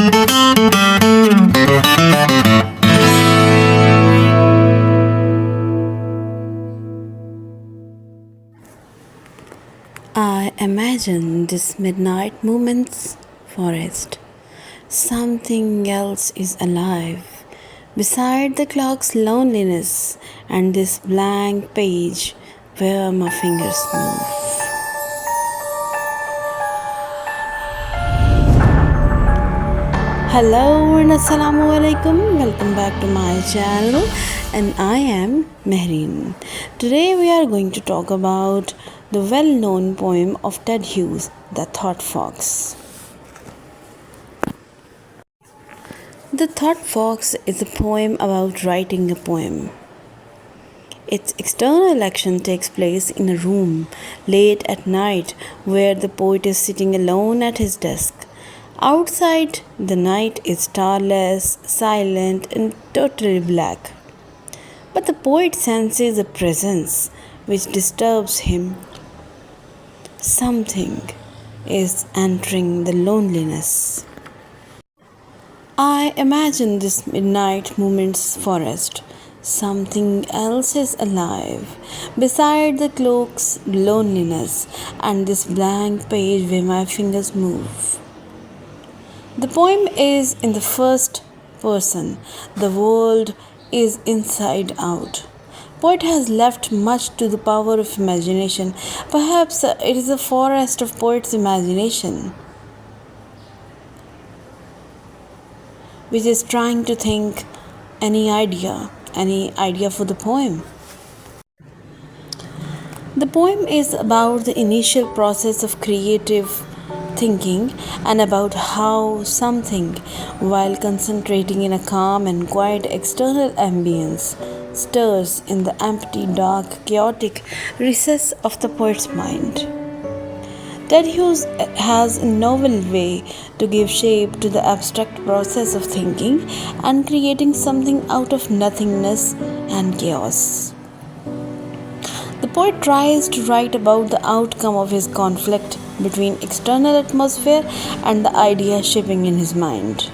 I imagine this midnight moment's forest. Something else is alive. Beside the clock's loneliness and this blank page where my fingers move. Hello and assalamu alaikum. Welcome back to my channel, and I am Mehreen. Today we are going to talk about the well-known poem of Ted Hughes, The Thought Fox. The Thought Fox is a poem about writing a poem. Its external action takes place in a room late at night where the poet is sitting alone at his desk. Outside, the night is starless, silent, and totally black. But the poet senses a presence which disturbs him. Something is entering the loneliness. I imagine this midnight moment's forest. Something else is alive. Beside the cloak's loneliness and this blank page where my fingers move. The poem is in the first person. The world is inside out. Poet has left much to the power of imagination. Perhaps it is a forest of poet's imagination, which is trying to think any idea for the poem. The poem is about the initial process of creative thinking and about how something, while concentrating in a calm and quiet external ambience, stirs in the empty, dark, chaotic recess of the poet's mind. Ted Hughes has a novel way to give shape to the abstract process of thinking and creating something out of nothingness and chaos. The poet tries to write about the outcome of his conflict between external atmosphere and the idea shaping in his mind.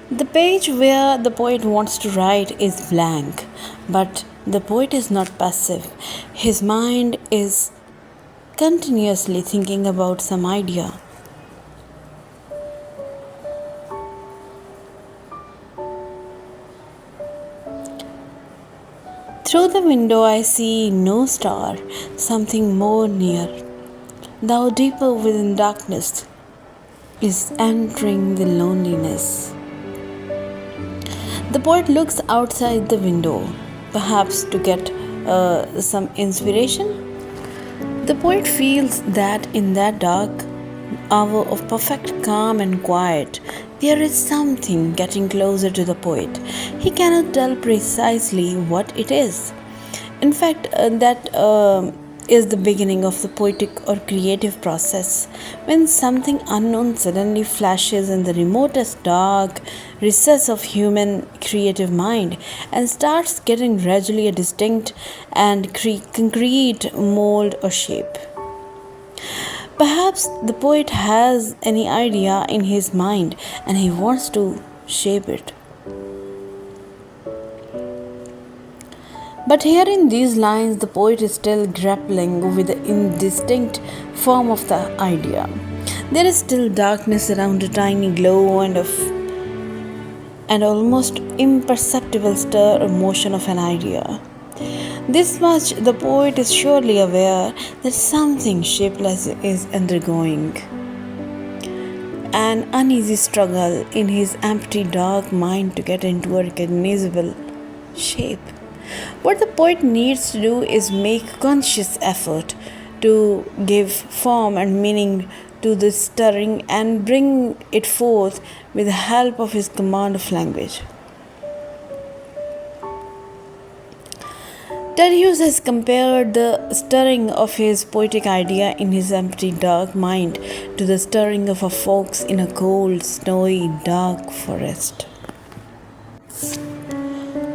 The page where the poet wants to write is blank, but the poet is not passive. His mind is continuously thinking about some idea. Through the window I see no star, something more near. Thou deeper within darkness is entering the loneliness. The poet looks outside the window, perhaps to get some inspiration. The poet feels that in that dark hour of perfect calm and quiet, there is something getting closer to the poet. He cannot tell precisely what it is. In fact, that is the beginning of the poetic or creative process, when something unknown suddenly flashes in the remotest dark recess of human creative mind and starts getting gradually a distinct and concrete mold or shape. Perhaps the poet has any idea in his mind and he wants to shape it. But here in these lines, the poet is still grappling with the indistinct form of the idea. There is still darkness around a tiny glow and almost imperceptible stir or motion of an idea. This much the poet is surely aware that something shapeless is undergoing an uneasy struggle in his empty dark mind to get into a recognizable shape. What the poet needs to do is make conscious effort to give form and meaning to this stirring and bring it forth with the help of his command of language. Ted Hughes has compared the stirring of his poetic idea in his empty, dark mind to the stirring of a fox in a cold, snowy, dark forest.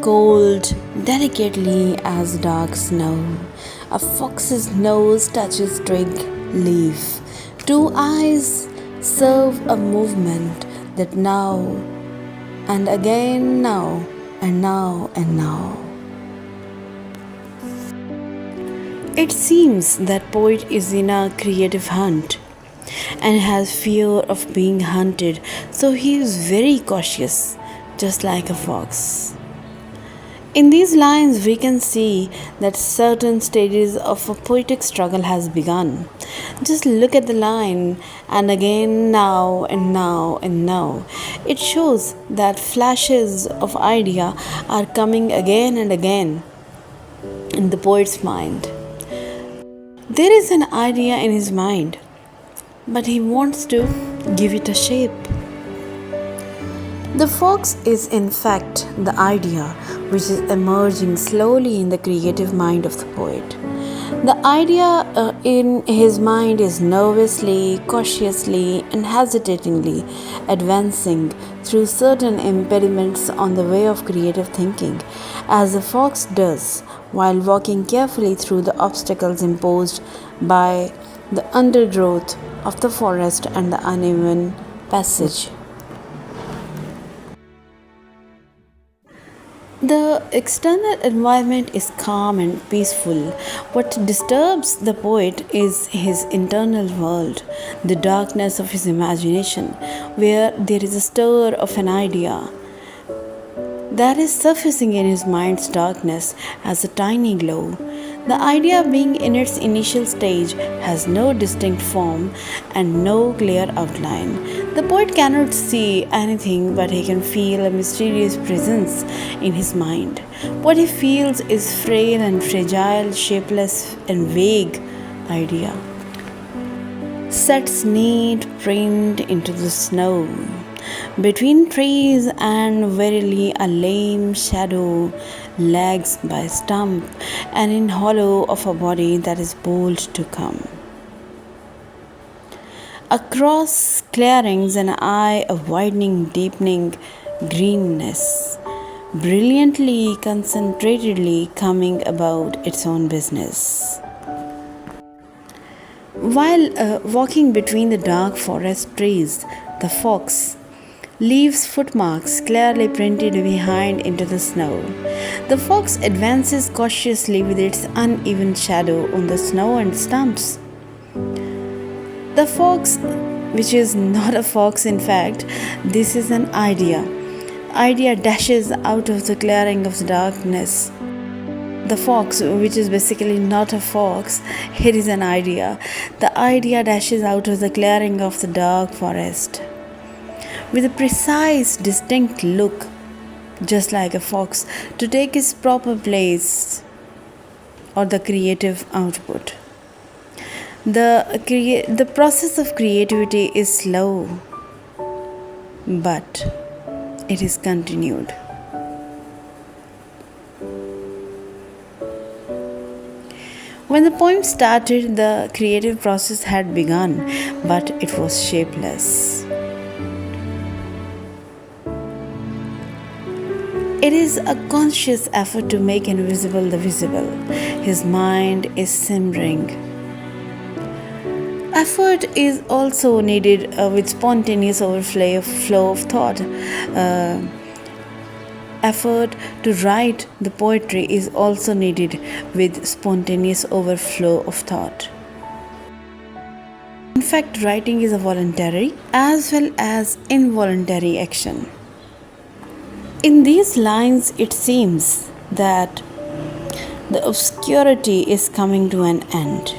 Cold, delicately as dark snow, a fox's nose touches twig leaf. Two eyes serve a movement that now and again, now and now and now. It seems that poet is in a creative hunt and has fear of being hunted, so he is very cautious, just like a fox. In these lines, we can see that certain stages of a poetic struggle has begun. Just look at the line, and again, now and now and now. It shows that flashes of idea are coming again and again in the poet's mind. There is an idea in his mind, but he wants to give it a shape. The fox is, in fact, the idea which is emerging slowly in the creative mind of the poet. The idea in his mind is nervously, cautiously, and hesitatingly advancing through certain impediments on the way of creative thinking, as the fox does while walking carefully through the obstacles imposed by the undergrowth of the forest and the uneven passage. The external environment is calm and peaceful. What disturbs the poet is his internal world, the darkness of his imagination, where there is a stir of an idea that is surfacing in his mind's darkness as a tiny glow. The idea, being in its initial stage, has no distinct form and no clear outline. The poet cannot see anything, but he can feel a mysterious presence in his mind. What he feels is frail and fragile, shapeless and vague idea. Sets neat print into the snow. Between trees and verily a lame shadow lags by stump and in hollow of a body that is bold to come. Across clearings an eye of widening, deepening greenness, brilliantly, concentratedly coming about its own business. While walking between the dark forest trees, the fox leaves footmarks clearly printed behind into the snow. The fox advances cautiously with its uneven shadow on the snow and stumps. The fox, which is not a fox in fact, this is an idea. Idea dashes out of the clearing of the darkness. The fox, which is basically not a fox, here is an idea. The idea dashes out of the clearing of the dark forest with a precise, distinct look, just like a fox, to take its proper place or the creative output. The process of creativity is slow, but it is continued. When the poem started, the creative process had begun, but it was shapeless. It is a conscious effort to make invisible the visible. His mind is simmering. Effort is also needed with spontaneous overflow of thought. Effort to write the poetry is also needed with spontaneous overflow of thought. In fact, writing is a voluntary as well as involuntary action. In these lines, it seems that the obscurity is coming to an end.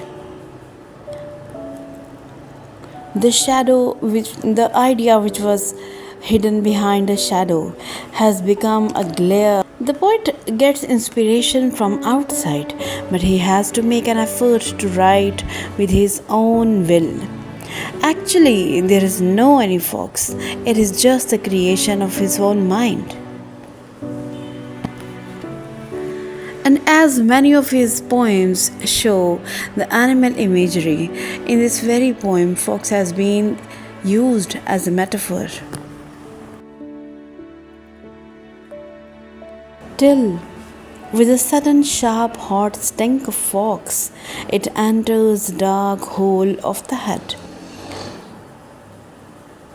The idea which was hidden behind a shadow has become a glare. The poet gets inspiration from outside, but he has to make an effort to write with his own will. Actually, there is no any fox. It is just the creation of his own mind. And as many of his poems show the animal imagery, in this very poem, fox has been used as a metaphor. Till With a sudden sharp hot stink of fox, it enters the dark hole of the head.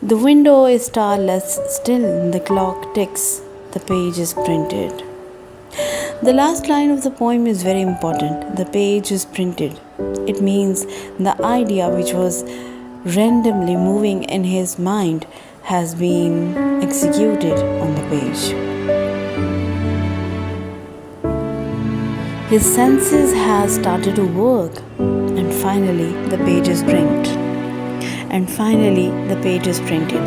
The window is starless, still the clock ticks, the page is printed. The last line of the poem is very important. The page is printed. It means the idea which was randomly moving in his mind has been executed on the page. His senses has started to work, and finally the page is printed. And finally the page is printed.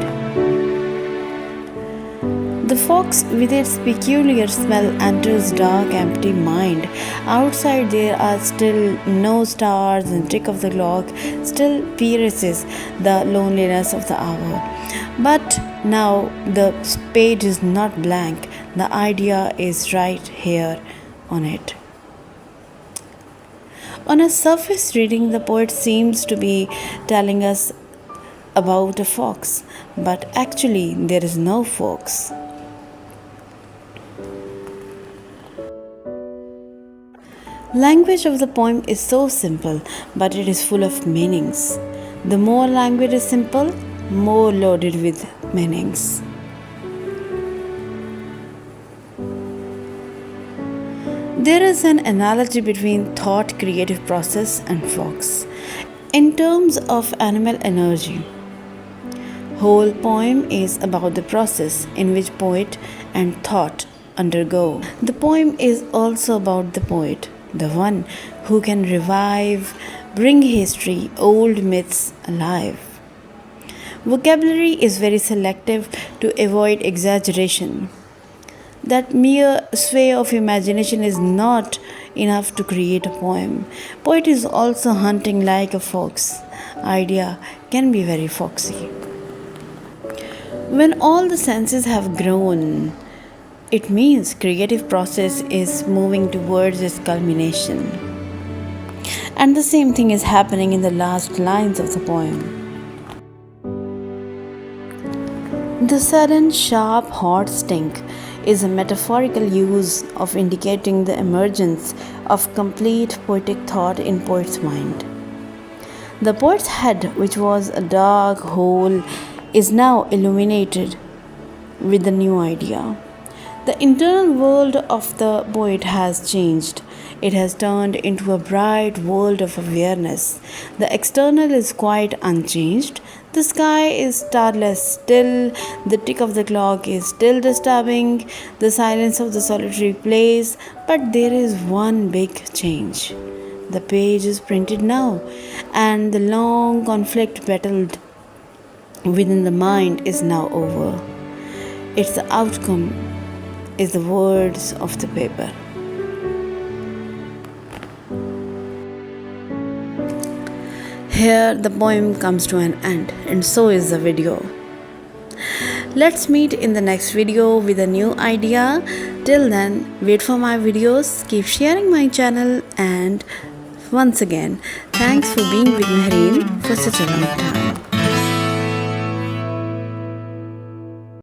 The fox with its peculiar smell enters dark empty mind. Outside there are still no stars and tick of the clock still pierces the loneliness of the hour. But now the page is not blank. The idea is right here on it. On a surface reading, the poet seems to be telling us about a fox, but actually there is no fox. Language of the poem is so simple, but it is full of meanings. The more language is simple, more loaded with meanings. There is an analogy between thought creative process and fox. In terms of animal energy, whole poem is about the process in which poet and thought undergo. The poem is also about the poet, the one who can revive, bring history, old myths alive. Vocabulary is very selective to avoid exaggeration. That mere sway of imagination is not enough to create a poem. Poet is also hunting like a fox. Idea can be very foxy. When all the senses have grown, it means creative process is moving towards its culmination. And the same thing is happening in the last lines of the poem. The sudden, sharp, hot stink is a metaphorical use of indicating the emergence of complete poetic thought in poet's mind. The poet's head, which was a dark hole, is now illuminated with a new idea. The internal world of the poet has changed. It has turned into a bright world of awareness. The external is quite unchanged. The sky is starless still. The tick of the clock is still disturbing the silence of the solitary place. But there is one big change. The page is printed now, and the long conflict battled within the mind is now over. It's the outcome is the words of the paper. Here the poem comes to an end, and so is the video. Let's meet in the next video with a new idea. Till then, wait for my videos, keep sharing my channel, and once again, thanks for being with Mehreen for such a long time.